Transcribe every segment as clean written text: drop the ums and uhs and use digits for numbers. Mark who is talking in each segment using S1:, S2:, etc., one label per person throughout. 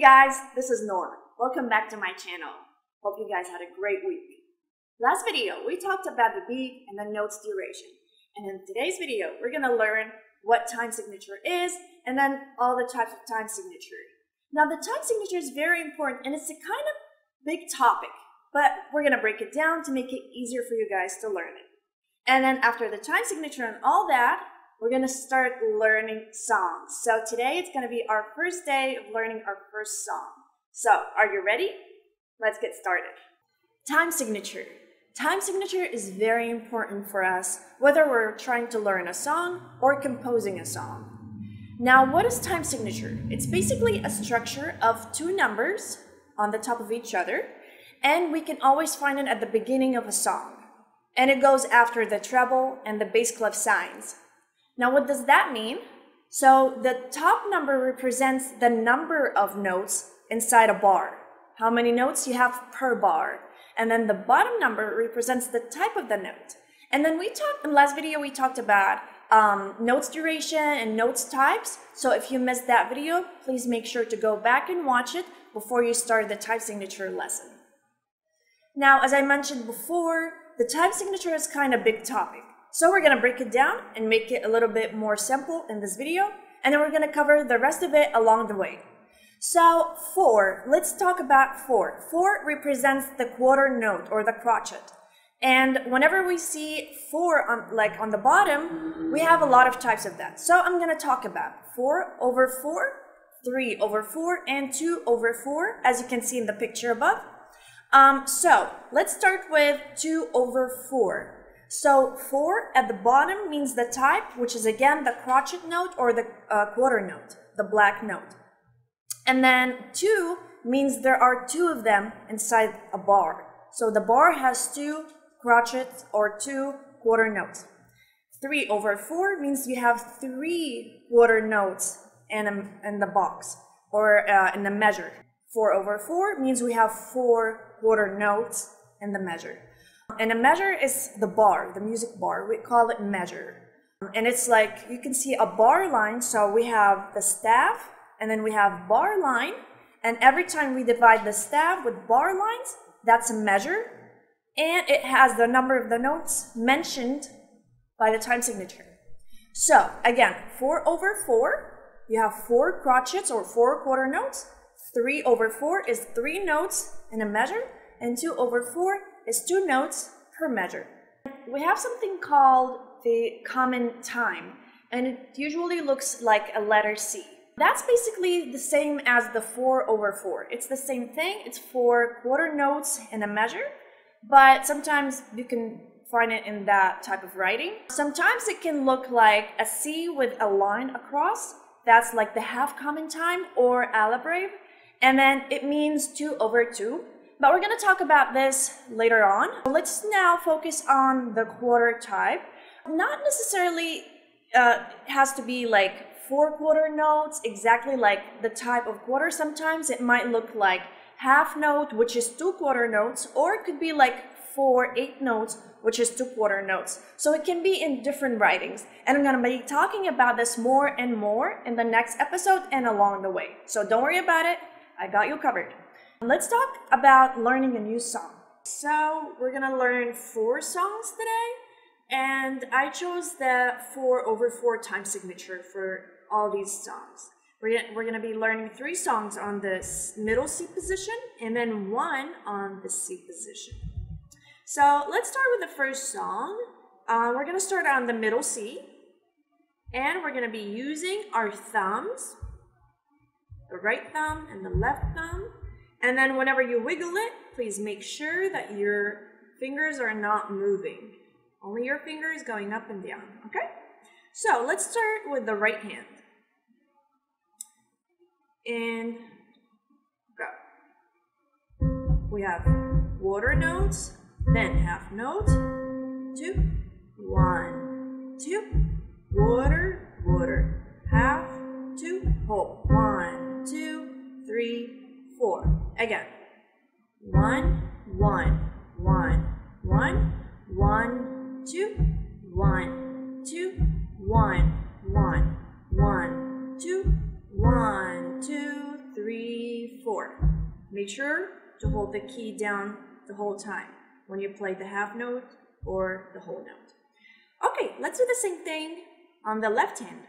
S1: guys, this is Nora. Welcome back to my channel. Hope you guys had a great week. Last video, we talked about the beat and the note's duration. And in today's video, we're going to learn what time signature is and then all the types of time signature. Now, the time signature is very important and it's a kind of big topic, but we're going to break it down to make it easier for you guys to learn it. And then after the time signature and all that, we're going to start learning songs. So today it's going to be our first day of learning our first song. So are you ready? Let's get started. Time signature. Time signature is very important for us, whether we're trying to learn a song or composing a song. Now, what is time signature? It's basically a structure of two numbers on the top of each other, and we can always find it at the beginning of a song. And it goes after the treble and the bass clef signs. Now, what does that mean? So the top number represents the number of notes inside a bar, how many notes you have per bar. And then the bottom number represents the type of the note. And then in last video, we talked about notes duration and notes types. So if you missed that video, please make sure to go back and watch it before you start the time signature lesson. Now, as I mentioned before, the time signature is kind of a big topic. So we're going to break it down and make it a little bit more simple in this video, and then we're going to cover the rest of it along the way. So 4, let's talk about 4. 4 represents the quarter note or the crotchet. And whenever we see 4 on the bottom, we have a lot of types of that. So I'm going to talk about 4/4, 3/4, and 2/4, as you can see in the picture above. So let's start with 2/4. So 4 at the bottom means the type, which is again the crotchet note or the quarter note, the black note. And then 2 means there are 2 of them inside a bar. So the bar has 2 crotchets or 2 quarter notes. 3/4 means you have 3 quarter notes in the box or in the measure. 4/4 means we have 4 quarter notes in the measure. And a measure is the bar, the music bar. We call it measure. And it's like, you can see a bar line. So we have the staff, and then we have bar line. And every time we divide the staff with bar lines, that's a measure. And it has the number of the notes mentioned by the time signature. So again, 4/4, you have 4 crotchets or 4 quarter notes. 3/4 is 3 notes in a measure. And 2/4 is 2 notes per measure. We have something called the common time, and it usually looks like a letter C. That's basically the same as the 4/4. It's the same thing. It's 4 quarter notes in a measure, but sometimes you can find it in that type of writing. Sometimes it can look like a C with a line across. That's like the half common time or alabrave, and then it means 2/2. But we're going to talk about this later on. Let's now focus on the quarter type. Not necessarily has to be like 4 quarter notes, exactly like the type of quarter. Sometimes it might look like half note, which is 2 quarter notes, or it could be like 4 8 notes, which is 2 quarter notes. So it can be in different writings. And I'm going to be talking about this more and more in the next episode and along the way. So don't worry about it. I got you covered. Let's talk about learning a new song. So we're going to learn 4 songs today, and I chose the 4/4 time signature for all these songs. We're going to be learning 3 songs on the middle C position and then 1 on the C position. So let's start with the first song. We're going to start on the middle C, and we're going to be using our thumbs, the right thumb and the left thumb. And then whenever you wiggle it, please make sure that your fingers are not moving. Only your fingers going up and down, okay? So let's start with the right hand. And go. We have quarter notes, then half note, 2, 1, 2, quarter, half, 2, whole, 1, 2, 3, 4. Again. 1, 1, 1, 1, 1, 2, 1, 2, 1, 1, 1, 2, 1, 2, 3, 3, 4. Make sure to hold the key down the whole time when you play the half note or the whole note. Okay, let's do the same thing on the left hand.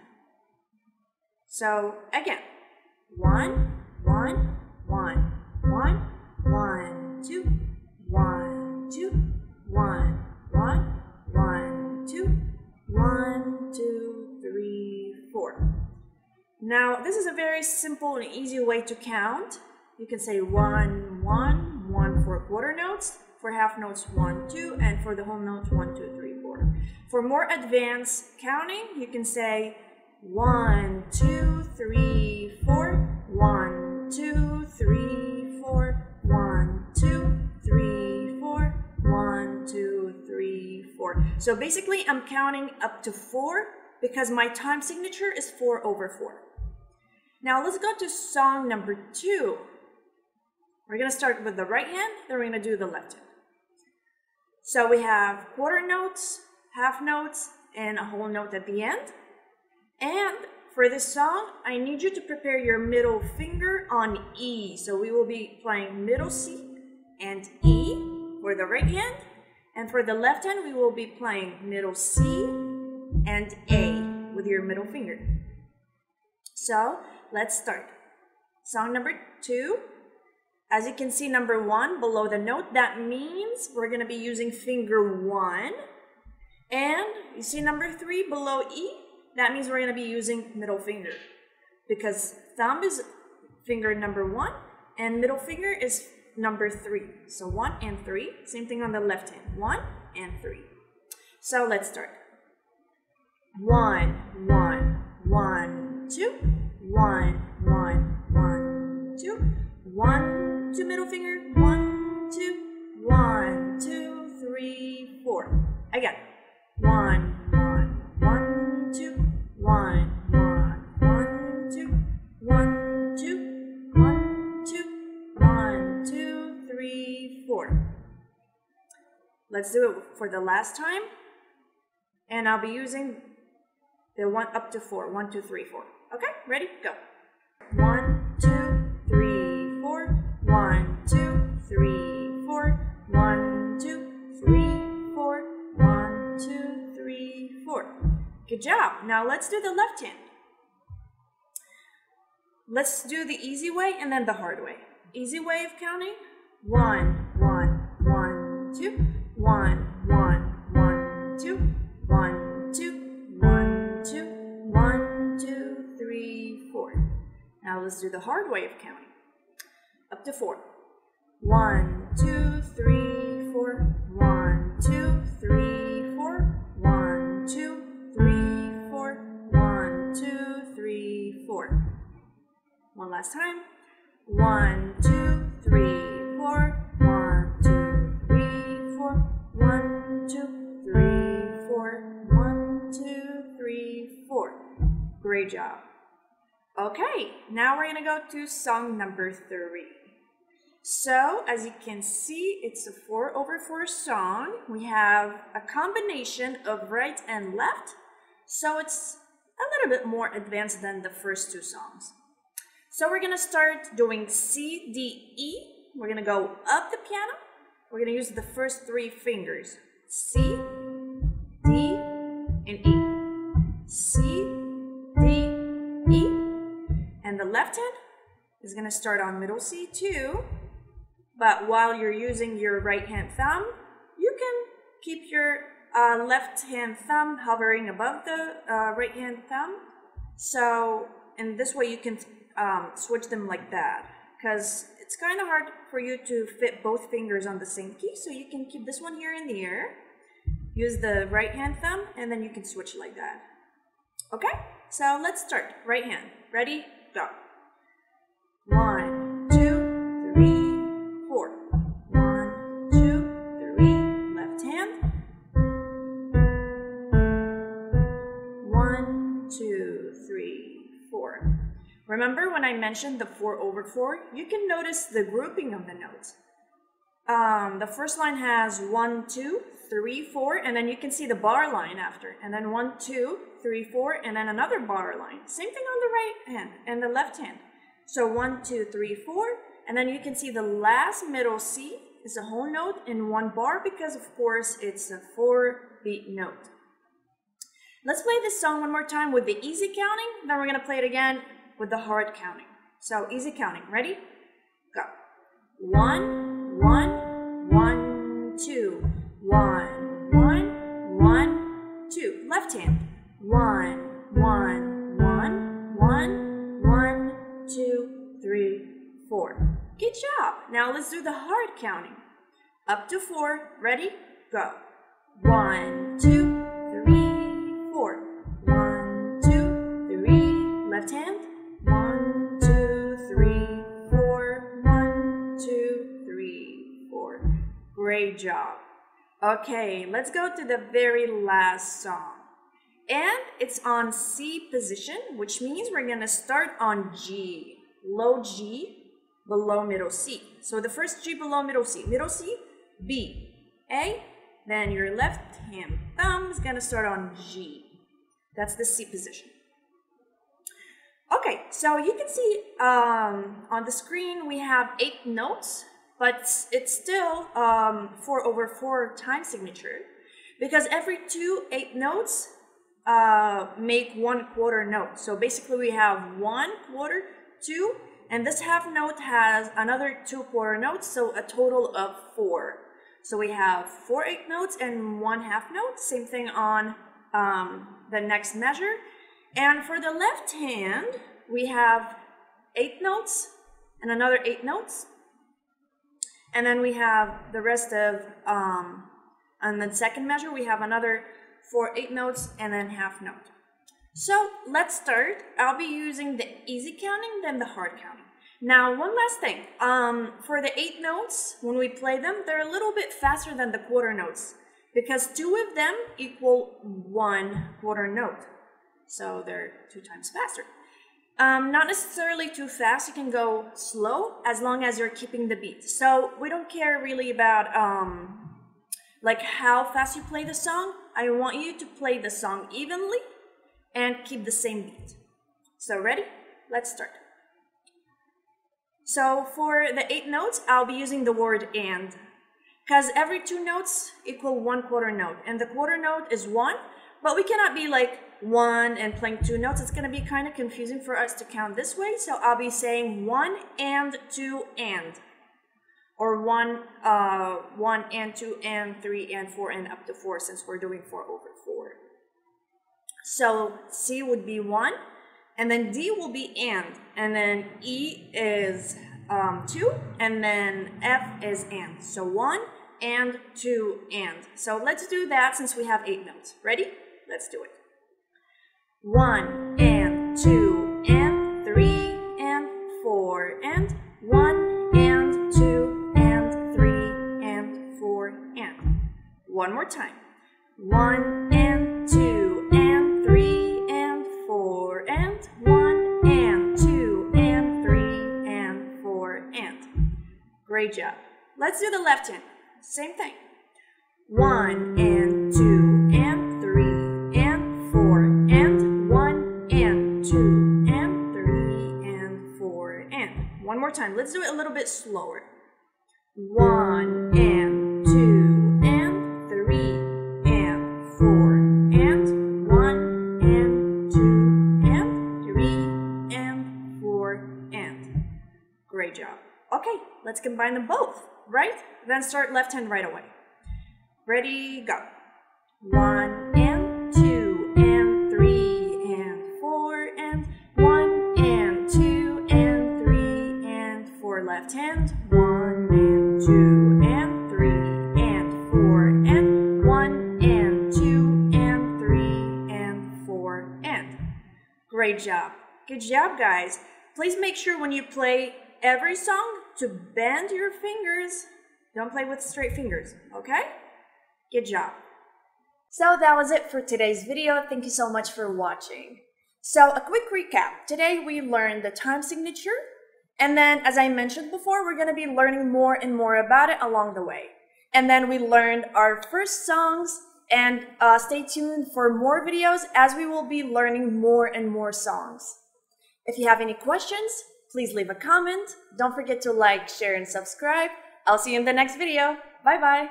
S1: So again, 1, 1, 1, 1, 1, 2, 1, 2, 1, 1, 1, 2, 1, 2, 3, 4. Now, this is a very simple and easy way to count. You can say 1, 1, 1 for quarter notes, for half notes 1, 2, and for the whole notes 1, 2, 3, 4. For more advanced counting, you can say 1, 2, 3, 4, 1, 2, 3, 4, 1, 2, 3, 4, 1, 2, 3, 4. So basically, I'm counting up to 4 because my time signature is 4/4. Now let's go to song number 2. We're going to start with the right hand, then we're going to do the left hand. So we have quarter notes, half notes, and a whole note at the end. And for this song, I need you to prepare your middle finger on E. So we will be playing middle C and E for the right hand. And for the left hand, we will be playing middle C and A with your middle finger. So let's start. Song number 2. As you can see, number 1 below the note, that means we're going to be using finger 1. And you see number 3 below E, that means we're going to be using middle finger. Because thumb is finger number 1 and middle finger is number 3. So 1 and 3. Same thing on the left hand. 1 and 3. So let's start. 1, 1, 1, 2. 1, 1, 1, 2. 1, 2 middle finger. 1, 2. 1, 2, 3, 4. Again. 1, 1, 1, 2. 1, 1, 1, 2. 1, 2, 1, 2. 1, 2, 3, 4. Let's do it for the last time. And I'll be using the 1 up to 4. 1, 2, 3, 4. Okay, ready? Go. 1, 2, 3, 4. 1, 2, 3, 4. 1, 2, 3, 4. 1, 2, 3, 4. Good job. Now let's do the left hand. Let's do the easy way and then the hard way. Easy way of counting. 1, 1, 1, 2. 1, 1, 1, 2. 1, 2, 1, 2. 1, 2, 3, 4. Now let's do the hard way of counting. Up to 4. 1, 2, 3, 4. 1, 2, 3, 4. 1, 2, 3, 4. 1, 2, 3, 4. One last time. 1, 2, 3, 4. 1, 2, 3, 4. 1, 2, 3, 4. 1, 2, 3, 4. Great job. Okay, now we're going to go to song number 3. So, as you can see, it's a 4/4 song. We have a combination of right and left, so it's a little bit more advanced than the first 2 songs. So we're going to start doing C, D, E. We're going to go up the piano. We're going to use the first 3 fingers. C, D, and E. C, D, E. And the left hand is going to start on middle C too. But while you're using your right hand thumb, you can keep your left hand thumb hovering above the right hand thumb. So in this way you can switch them like that, because it's kind of hard for you to fit both fingers on the same key. So you can keep this one here in the air, use the right hand thumb, and then you can switch like that. Okay, so let's start. Right hand. Ready? Go. 1, 2, 3, 4. 1, 2, 3. Left hand. 1, 2, 3, 4. Remember when I mentioned the 4/4? You can notice the grouping of the notes. The first line has 1, 2, 3, 4, and then you can see the bar line after. And then 1, 2, 3, 4, and then another bar line. Same thing on the right hand and the left hand. So 1, 2, 3, 4. And then you can see the last middle C is a whole note in one bar because, of course, it's a 4-beat note. Let's play this song one more time with the easy counting. Then we're going to play it again with the hard counting. So easy counting. Ready? Go. 1, 1, 1, 2. 1, 1, 1, 2. Left hand. 1, 1, 1, 1, 1, 2, 3, 4. Good job. Now let's do the hard counting. Up to 4. Ready? Go. 1, 2, 3, 4. 1, 2, 3. Left hand. 1, 2, 3, 4. 1, 2, 3, 4. Great job. Okay, let's go to the very last song. And it's on C position, which means we're going to start on G. Low G, below middle C. So the first G below middle C, B, A, then your left hand thumb is going to start on G. That's the C position. Okay, so you can see on the screen we have 8 notes, but it's still 4/4 time signature because every 2 8 notes make 1 quarter note. So basically we have 1 quarter, 2, and this half note has another 2 quarter notes, so a total of 4. So we have 4 8 notes and 1 half note. Same thing on the next measure. And for the left hand, we have 8 notes and another 8 notes. And then we have the rest of, on the second measure, we have another 4 8 notes and then half note. So let's start. I'll be using the easy counting, then the hard counting. Now, one last thing. For the 8 notes, when we play them, they're a little bit faster than the quarter notes because 2 of them equal 1 quarter note. So they're 2 times faster. Not necessarily too fast. You can go slow as long as you're keeping the beat. So we don't care really about like how fast you play the song. I want you to play the song evenly and keep the same beat. So ready? Let's start. So for the 8 notes, I'll be using the word and because every 2 notes equal 1 quarter note and the quarter note is 1, but we cannot be like 1 and playing 2 notes. It's going to be kind of confusing for us to count this way. So I'll be saying 1 and 2 and, or 1 and 2 and 3 and 4 and up to 4 since we're doing 4/4. So C would be 1, and then D will be and then E is 2, and then F is and. So 1 and 2 and. So let's do that since we have 8 notes. Ready? Let's do it. 1 and 2 and 3 and 4 and 1 and 2 and 3 and 4 and. One more time. 1 and 2 and 3 and 4 and 1 and 2 and 3 and 4 and. Great job. Let's do the left hand. Same thing. 1 and 2 and 3 and 4 and 1 and 2 and 3 and 4 and. One more time. Let's do it a little bit slower. 1 and 2 and 3 and 4 and 1 and 2 and 3 and 4 and. Great job. Okay, let's combine them both, right? Then start left hand right away. Ready, go. 1 and 2 and 3 and 4 and 1 and 2 and 3 and 4. Left hand. 1 and 2 and 3 and 4 and 1 and 2 and 3 and 4 and. Great job. Good job, guys. Please make sure when you play every song to bend your fingers. Don't play with straight fingers, okay? Good job. So that was it for today's video. Thank you so much for watching. So a quick recap. Today we learned the time signature. And then, as I mentioned before, we're going to be learning more and more about it along the way. And then we learned our first songs. And stay tuned for more videos as we will be learning more and more songs. If you have any questions, Please leave a comment. Don't forget to like, share, and subscribe. I'll see you in the next video. Bye-bye.